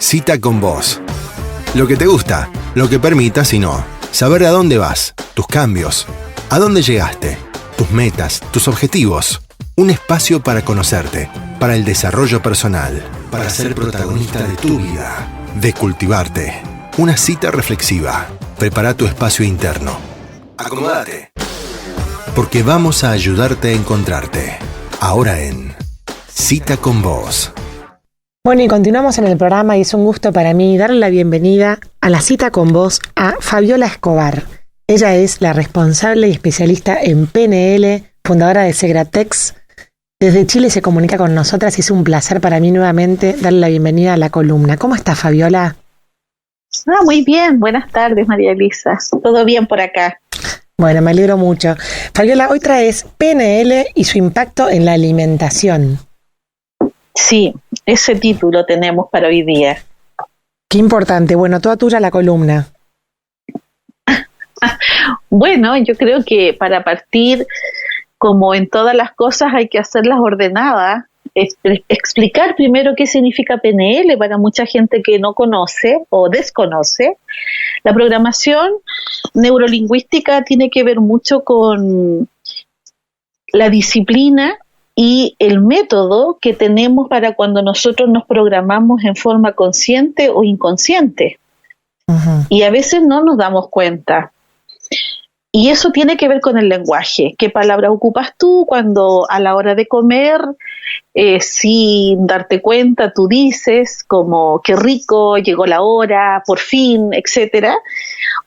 Cita con vos. Lo que te gusta, lo que permitas y no. Saber a dónde vas, tus cambios, a dónde llegaste, tus metas, tus objetivos. Un espacio para conocerte, para el desarrollo personal, para ser protagonista de tu vida, de cultivarte. Una cita reflexiva. Prepara tu espacio interno. Acomódate. Porque vamos a ayudarte a encontrarte. Ahora en Cita con vos. Bueno, y continuamos en el programa y es un gusto para mí darle la bienvenida a la Cita con vos a Fabiola Escobar. Ella es la responsable y especialista en PNL, fundadora de Segratex. Desde Chile se comunica con nosotras y es un placer para mí nuevamente darle la bienvenida a la columna. ¿Cómo está, Fabiola? Muy bien, buenas tardes, María Elisa. Todo bien por acá. Bueno, me alegro mucho. Fabiola, hoy traes PNL y su impacto en la alimentación. Sí, ese título tenemos para hoy día. Qué importante. Bueno, toda tuya la columna. Bueno, yo creo que para partir, como en todas las cosas, hay que hacerlas ordenadas. Explicar primero qué significa PNL para mucha gente que no conoce o desconoce. La programación neurolingüística tiene que ver mucho con la disciplina y el método que tenemos para cuando nosotros nos programamos en forma consciente o inconsciente. Uh-huh. Y a veces no nos damos cuenta. Y eso tiene que ver con el lenguaje. ¿Qué palabra ocupas tú cuando a la hora de comer, sin darte cuenta, tú dices como qué rico, llegó la hora, por fin, etcétera?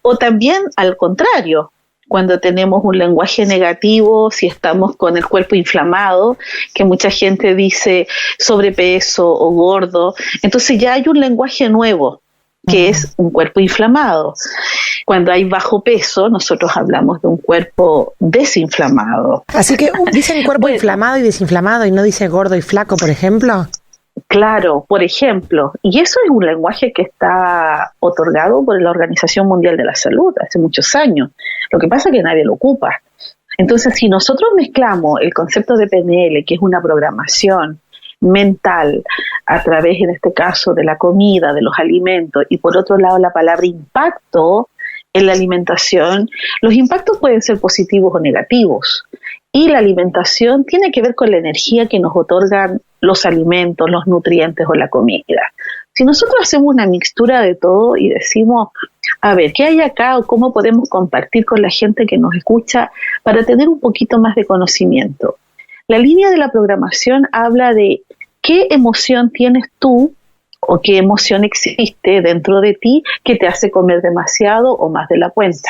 O también al contrario, cuando tenemos un lenguaje negativo, si estamos con el cuerpo inflamado, que mucha gente dice sobrepeso o gordo, entonces ya hay un lenguaje nuevo, que es un cuerpo inflamado. Cuando hay bajo peso, nosotros hablamos de un cuerpo desinflamado. Así que dicen cuerpo inflamado y desinflamado y no dice gordo y flaco, por ejemplo. Claro, por ejemplo. Y eso es un lenguaje que está otorgado por la Organización Mundial de la Salud hace muchos años. Lo que pasa es que nadie lo ocupa. Entonces, si nosotros mezclamos el concepto de PNL, que es una programación mental a través, en este caso, de la comida, de los alimentos, y por otro lado la palabra impacto en la alimentación, los impactos pueden ser positivos o negativos. Y la alimentación tiene que ver con la energía que nos otorgan los alimentos, los nutrientes o la comida. Si nosotros hacemos una mixtura de todo y decimos, a ver, ¿qué hay acá o cómo podemos compartir con la gente que nos escucha para tener un poquito más de conocimiento? La línea de la programación habla de qué emoción tienes tú o qué emoción existe dentro de ti que te hace comer demasiado o más de la cuenta.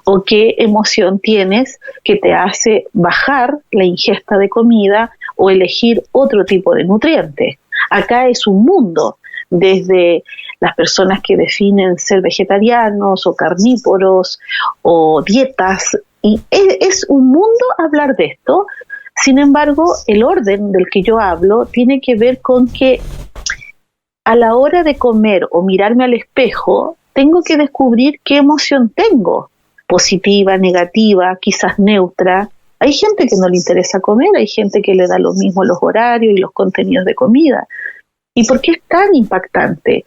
O qué emoción tienes que te hace bajar la ingesta de comida o elegir otro tipo de nutriente. Acá es un mundo, desde las personas que definen ser vegetarianos o carnívoros o dietas, y es un mundo hablar de esto. Sin embargo, el orden del que yo hablo tiene que ver con que a la hora de comer o mirarme al espejo, tengo que descubrir qué emoción tengo, positiva, negativa, quizás neutra. Hay gente que no le interesa comer, hay gente que le da lo mismo los horarios y los contenidos de comida. ¿Y por qué es tan impactante?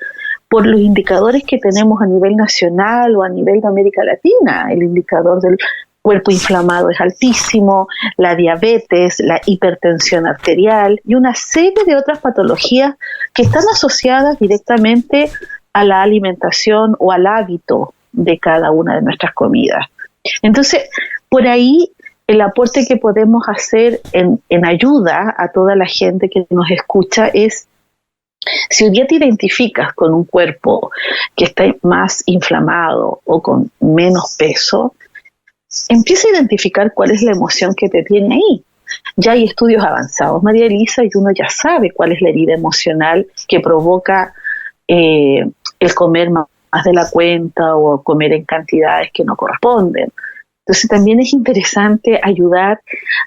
Por los indicadores que tenemos a nivel nacional o a nivel de América Latina. El indicador del cuerpo inflamado es altísimo, la diabetes, la hipertensión arterial y una serie de otras patologías que están asociadas directamente a la alimentación o al hábito de cada una de nuestras comidas. Entonces, por ahí el aporte que podemos hacer en ayuda a toda la gente que nos escucha es, si un día te identificas con un cuerpo que está más inflamado o con menos peso, empieza a identificar cuál es la emoción que te tiene ahí. Ya hay estudios avanzados, María Elisa, y uno ya sabe cuál es la herida emocional que provoca el comer más de la cuenta o comer en cantidades que no corresponden. Entonces también es interesante ayudar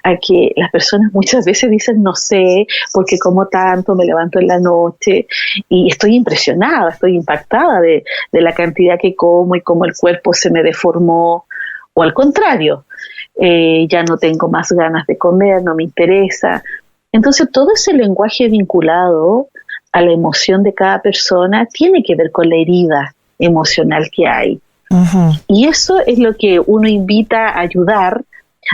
a que las personas muchas veces dicen no sé, porque como tanto, me levanto en la noche y estoy impresionada, estoy impactada de la cantidad que como y cómo el cuerpo se me deformó, o al contrario, ya no tengo más ganas de comer, no me interesa. Entonces todo ese lenguaje vinculado a la emoción de cada persona tiene que ver con la herida emocional que hay. Uh-huh. Y eso es lo que uno invita a ayudar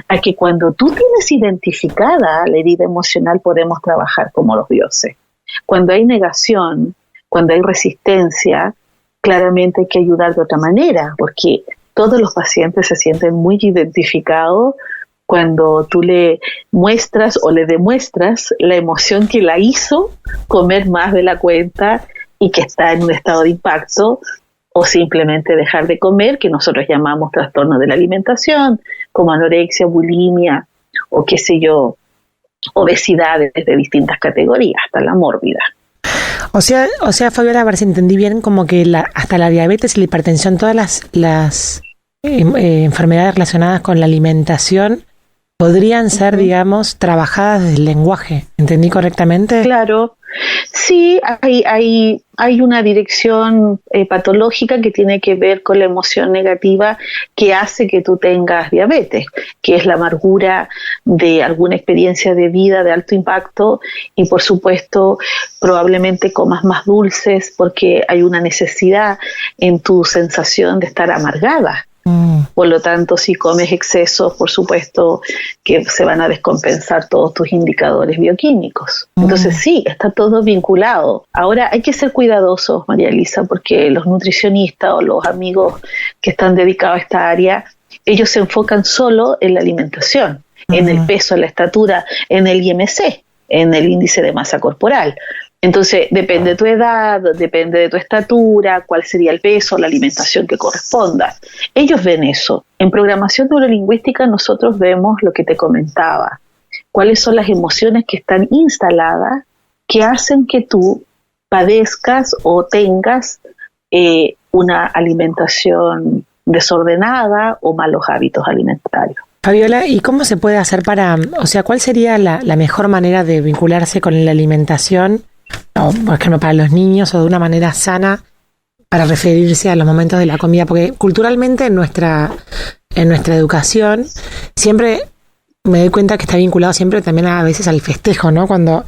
a que cuando tú tienes identificada la herida emocional podemos trabajar como los dioses. Cuando hay negación, cuando hay resistencia, claramente hay que ayudar de otra manera, porque todos los pacientes se sienten muy identificados cuando tú le muestras o le demuestras la emoción que la hizo comer más de la cuenta y que está en un estado de impacto, o simplemente dejar de comer, que nosotros llamamos trastorno de la alimentación, como anorexia, bulimia o qué sé yo, obesidades de distintas categorías, hasta la mórbida. O sea, Fabiola, a ver si entendí bien, como que hasta la diabetes y la hipertensión, todas las enfermedades relacionadas con la alimentación podrían ser, digamos, trabajadas desde el lenguaje. ¿Entendí correctamente? Claro. Sí, hay una dirección patológica que tiene que ver con la emoción negativa que hace que tú tengas diabetes, que es la amargura de alguna experiencia de vida de alto impacto y, por supuesto, probablemente comas más dulces porque hay una necesidad en tu sensación de estar amargada. Por lo tanto, si comes excesos, por supuesto que se van a descompensar todos tus indicadores bioquímicos. Entonces sí, está todo vinculado. Ahora hay que ser cuidadosos, María Elisa, porque los nutricionistas o los amigos que están dedicados a esta área, ellos se enfocan solo en la alimentación, en el peso, en la estatura, en el IMC, en el índice de masa corporal. Entonces, depende de tu edad, depende de tu estatura, cuál sería el peso, la alimentación que corresponda. Ellos ven eso. En programación neurolingüística nosotros vemos lo que te comentaba. Cuáles son las emociones que están instaladas que hacen que tú padezcas o tengas una alimentación desordenada o malos hábitos alimentarios. Fabiola, ¿y cómo se puede hacer cuál sería la mejor manera de vincularse con la alimentación? O, por ejemplo, para los niños o de una manera sana para referirse a los momentos de la comida, porque culturalmente en nuestra educación siempre me doy cuenta que está vinculado siempre también a veces al festejo, ¿no? Cuando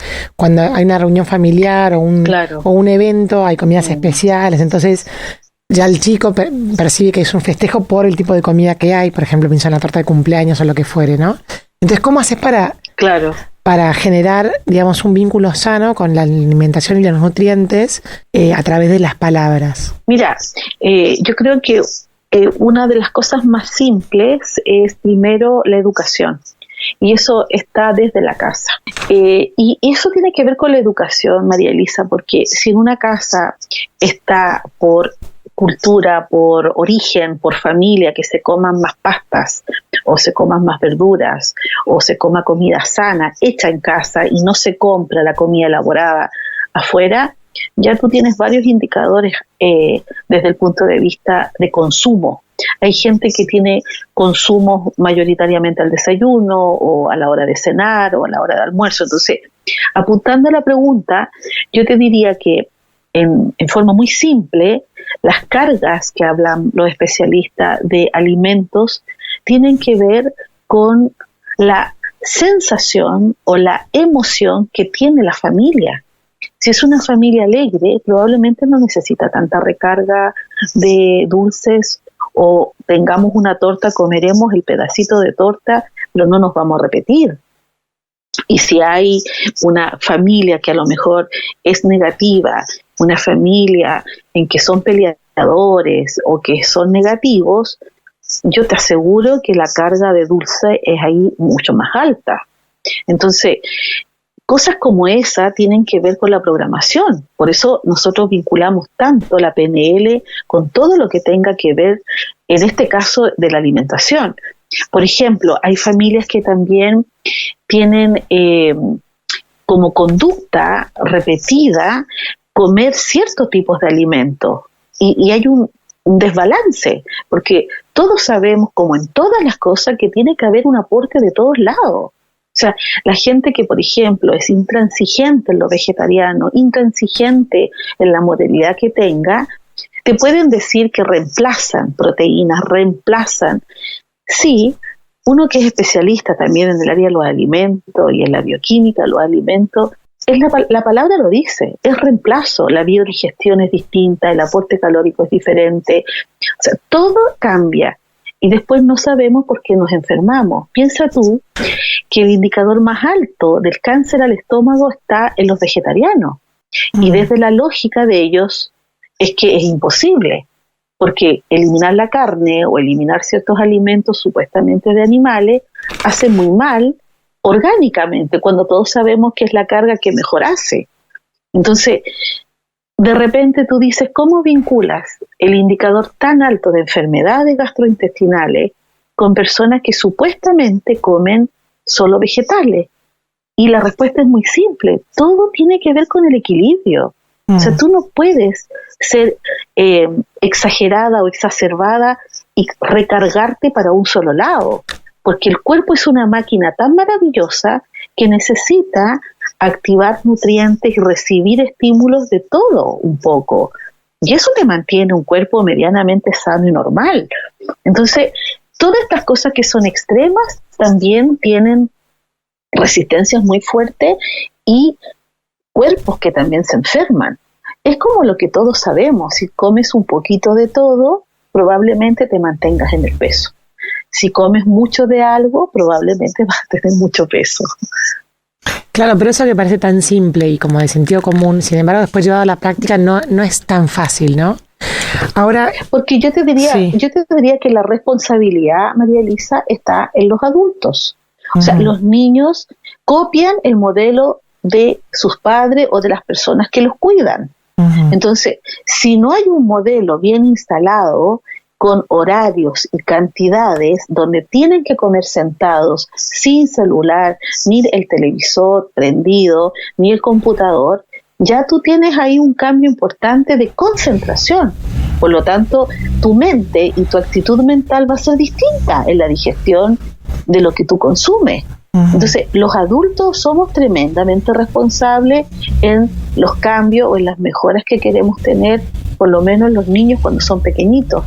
hay una reunión familiar o un evento, hay comidas especiales, entonces ya el chico percibe que es un festejo por el tipo de comida que hay, por ejemplo, pienso en la torta de cumpleaños o lo que fuere, ¿no? Entonces, ¿cómo haces para generar, digamos, un vínculo sano con la alimentación y los nutrientes a través de las palabras? Mira, yo creo que una de las cosas más simples es primero la educación. Y eso está desde la casa. Y eso tiene que ver con la educación, María Elisa, porque si en una casa está por cultura, por origen, por familia, que se coman más pastas o se coman más verduras o se coma comida sana hecha en casa y no se compra la comida elaborada afuera, ya tú tienes varios indicadores desde el punto de vista de consumo. Hay gente que tiene consumos mayoritariamente al desayuno o a la hora de cenar o a la hora de almuerzo. Entonces, apuntando a la pregunta, yo te diría que en forma muy simple, las cargas que hablan los especialistas de alimentos tienen que ver con la sensación o la emoción que tiene la familia. Si es una familia alegre, probablemente no necesita tanta recarga de dulces, o tengamos una torta, comeremos el pedacito de torta, pero no nos vamos a repetir. Y si hay una familia que a lo mejor es negativa, una familia en que son peleadores o que son negativos, yo te aseguro que la carga de dulce es ahí mucho más alta. Entonces, cosas como esa tienen que ver con la programación. Por eso nosotros vinculamos tanto la PNL con todo lo que tenga que ver, en este caso, de la alimentación. Por ejemplo, hay familias que también tienen como conducta repetida comer ciertos tipos de alimentos y hay un desbalance, porque todos sabemos, como en todas las cosas, que tiene que haber un aporte de todos lados. O sea, la gente que, por ejemplo, es intransigente en lo vegetariano, intransigente en la modalidad que tenga, te pueden decir que reemplazan proteínas, Sí, uno que es especialista también en el área de los alimentos y en la bioquímica de los alimentos, la palabra lo dice, es reemplazo, la biodigestión es distinta, el aporte calórico es diferente, o sea, todo cambia y después no sabemos por qué nos enfermamos. Piensa tú que el indicador más alto del cáncer al estómago está en los vegetarianos y desde la lógica de ellos es que es imposible, porque eliminar la carne o eliminar ciertos alimentos supuestamente de animales hace muy mal orgánicamente, cuando todos sabemos que es la carga que mejor hace. Entonces, de repente tú dices, ¿cómo vinculas el indicador tan alto de enfermedades gastrointestinales con personas que supuestamente comen solo vegetales? Y la respuesta es muy simple, todo tiene que ver con el equilibrio. O sea, tú no puedes ser exagerada o exacerbada y recargarte para un solo lado, porque el cuerpo es una máquina tan maravillosa que necesita activar nutrientes y recibir estímulos de todo un poco. Y eso te mantiene un cuerpo medianamente sano y normal. Entonces, todas estas cosas que son extremas también tienen resistencias muy fuertes y cuerpos que también se enferman. Es como lo que todos sabemos, si comes un poquito de todo, probablemente te mantengas en el peso. Si comes mucho de algo, probablemente vas a tener mucho peso. Claro, pero eso que parece tan simple y como de sentido común, sin embargo, después llevado a la práctica no es tan fácil, ¿no? Ahora, porque yo te diría que la responsabilidad, María Elisa, está en los adultos. O sea, los niños copian el modelo de sus padres o de las personas que los cuidan. Entonces, si no hay un modelo bien instalado, con horarios y cantidades donde tienen que comer sentados, sin celular, ni el televisor prendido, ni el computador, ya tú tienes ahí un cambio importante de concentración. Por lo tanto, tu mente y tu actitud mental va a ser distinta en la digestión de lo que tú consumes. Entonces, los adultos somos tremendamente responsables en los cambios o en las mejoras que queremos tener, por lo menos los niños cuando son pequeñitos.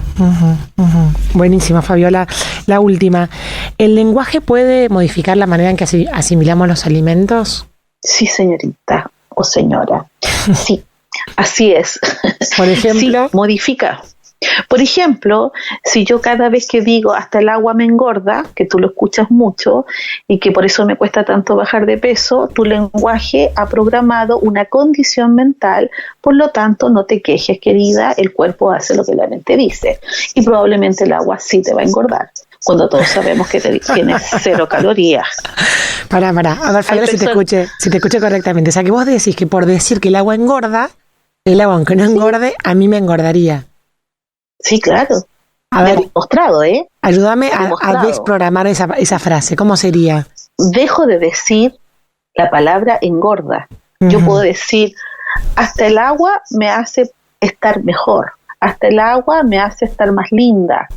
Buenísima, Fabiola. La última, ¿el lenguaje puede modificar la manera en que asimilamos los alimentos? Sí, señorita o señora. Sí, así es. Por ejemplo, sí, modifica. Por ejemplo, si yo cada vez que digo hasta el agua me engorda, que tú lo escuchas mucho y que por eso me cuesta tanto bajar de peso, tu lenguaje ha programado una condición mental, por lo tanto no te quejes, querida, el cuerpo hace lo que la mente dice y probablemente el agua sí te va a engordar, cuando todos sabemos que tienes 0 calorías. Pará, a ver, Fabiola, si te escuché correctamente, o sea que vos decís que por decir que el agua engorda, el agua aunque no engorde, a mí me engordaría. Sí, claro. A ver, demostrado, ayúdame a desprogramar esa frase. ¿Cómo sería? Dejo de decir la palabra engorda. Yo puedo decir, hasta el agua me hace estar mejor. Hasta el agua me hace estar más linda.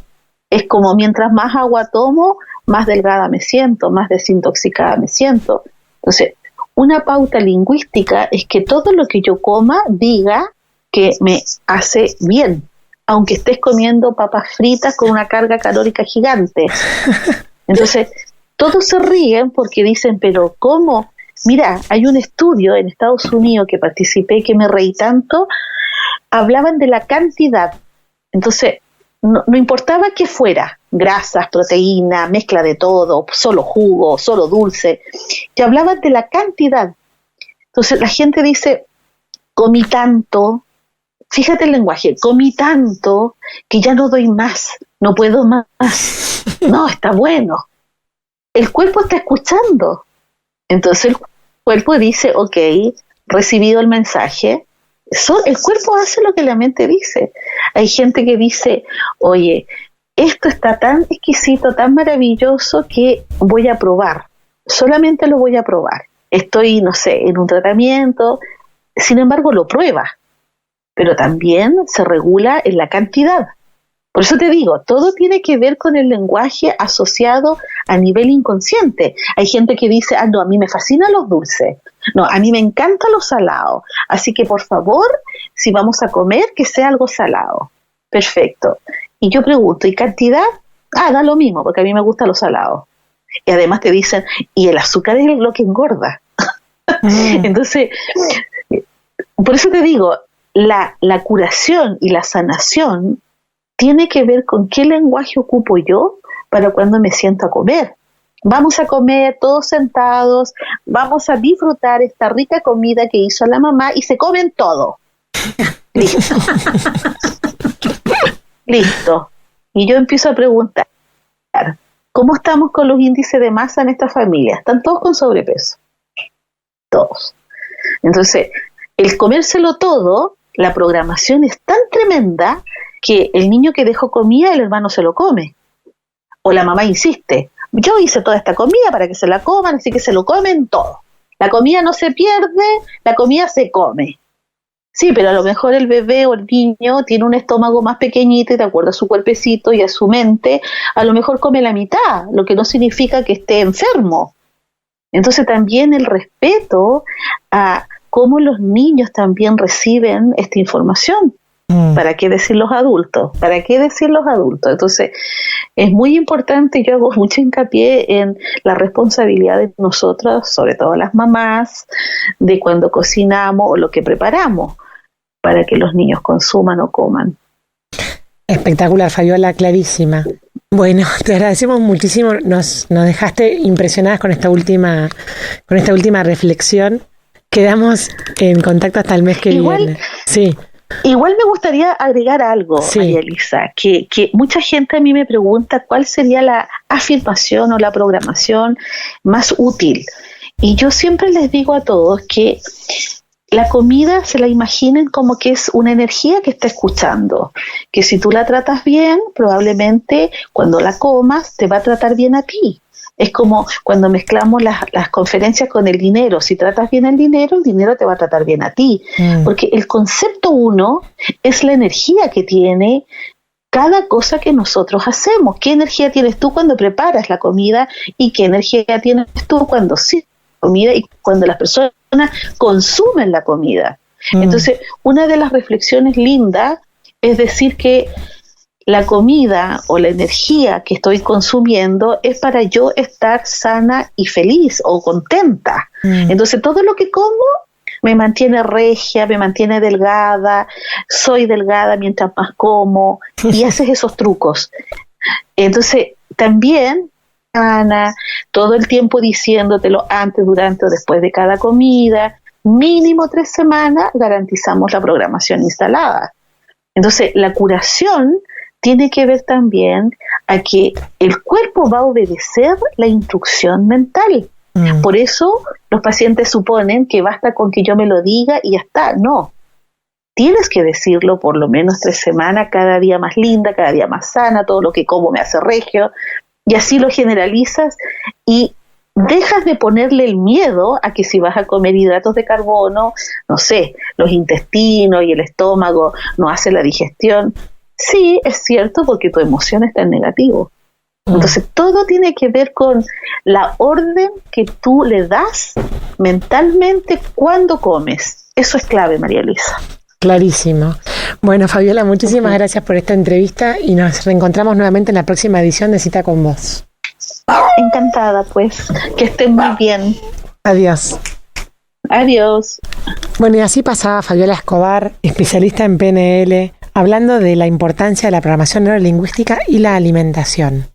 Es como mientras más agua tomo, más delgada me siento, más desintoxicada me siento. Entonces, una pauta lingüística es que todo lo que yo coma diga que me hace bien, aunque estés comiendo papas fritas con una carga calórica gigante. Entonces, todos se ríen porque dicen, pero ¿cómo? Mira, hay un estudio en Estados Unidos que participé, que me reí tanto, hablaban de la cantidad. Entonces, no importaba qué fuera, grasas, proteína, mezcla de todo, solo jugo, solo dulce, que hablaban de la cantidad. Entonces, la gente dice, comí tanto. Fíjate el lenguaje, comí tanto que ya no doy más, no puedo más. No, está bueno. El cuerpo está escuchando. Entonces el cuerpo dice, ok, recibido el mensaje. El cuerpo hace lo que la mente dice. Hay gente que dice, oye, esto está tan exquisito, tan maravilloso que voy a probar. Solamente lo voy a probar. Estoy, no sé, en un tratamiento, sin embargo lo prueba. Pero también se regula en la cantidad. Por eso te digo, todo tiene que ver con el lenguaje asociado a nivel inconsciente. Hay gente que dice, no, a mí me fascinan los dulces, no, a mí me encantan los salados, así que por favor, si vamos a comer, que sea algo salado. Perfecto. Y yo pregunto, ¿y cantidad? Da lo mismo, porque a mí me gustan los salados. Y además te dicen, y el azúcar es lo que engorda. Entonces, por eso te digo, la curación y la sanación tiene que ver con qué lenguaje ocupo yo para cuando me siento a comer. Vamos a comer todos sentados, vamos a disfrutar esta rica comida que hizo la mamá y se comen todo. Listo. Listo. Y yo empiezo a preguntar, ¿cómo estamos con los índices de masa en esta familia? ¿Están todos con sobrepeso? Todos. Entonces, el comérselo todo, la programación es tan tremenda que el niño que dejó comida, el hermano se lo come. O la mamá insiste, yo hice toda esta comida para que se la coman, así que se lo comen todo. La comida no se pierde, la comida se come. Sí, pero a lo mejor el bebé o el niño tiene un estómago más pequeñito y de acuerdo a su cuerpecito y a su mente, a lo mejor come la mitad, lo que no significa que esté enfermo. Entonces también el respeto a cómo los niños también reciben esta información. ¿Para qué decir los adultos? ¿Para qué decir los adultos? Entonces, es muy importante, yo hago mucho hincapié en la responsabilidad de nosotras, sobre todo las mamás, de cuando cocinamos o lo que preparamos, para que los niños consuman o coman. Espectacular, Fabiola, clarísima. Bueno, te agradecemos muchísimo, nos dejaste impresionadas con esta última reflexión. Quedamos en contacto hasta el mes que viene. Sí. Igual me gustaría agregar algo, sí. María Elisa, que mucha gente a mí me pregunta cuál sería la afirmación o la programación más útil. Y yo siempre les digo a todos que la comida se la imaginen como que es una energía que está escuchando, que si tú la tratas bien, probablemente cuando la comas te va a tratar bien a ti. Es como cuando mezclamos las conferencias con el dinero. Si tratas bien el dinero te va a tratar bien a ti. Porque el concepto uno es la energía que tiene cada cosa que nosotros hacemos. ¿Qué energía tienes tú cuando preparas la comida? ¿Y qué energía tienes tú cuando sirves la comida? Y cuando las personas consumen la comida. Entonces, una de las reflexiones lindas es decir que la comida o la energía que estoy consumiendo es para yo estar sana y feliz o contenta. Entonces todo lo que como me mantiene regia, me mantiene delgada, soy delgada mientras más como y haces esos trucos. Entonces también, Ana, todo el tiempo diciéndotelo antes, durante o después de cada comida, mínimo 3 semanas garantizamos la programación instalada. Entonces la curación tiene que ver también a que el cuerpo va a obedecer la instrucción mental. Por eso los pacientes suponen que basta con que yo me lo diga y ya está. No, tienes que decirlo por lo menos 3 semanas, cada día más linda, cada día más sana, todo lo que como me hace regio, y así lo generalizas y dejas de ponerle el miedo a que si vas a comer hidratos de carbono, no sé, los intestinos y el estómago no hacen la digestión. Sí, es cierto, porque tu emoción está en negativo. Entonces, todo tiene que ver con la orden que tú le das mentalmente cuando comes. Eso es clave, María Luisa. Clarísimo. Bueno, Fabiola, muchísimas gracias por esta entrevista y nos reencontramos nuevamente en la próxima edición de Cita con Vos. Encantada, pues. Que estén muy bien. Adiós. Adiós. Bueno, y así pasaba Fabiola Escobar, especialista en PNL, hablando de la importancia de la programación neurolingüística y la alimentación.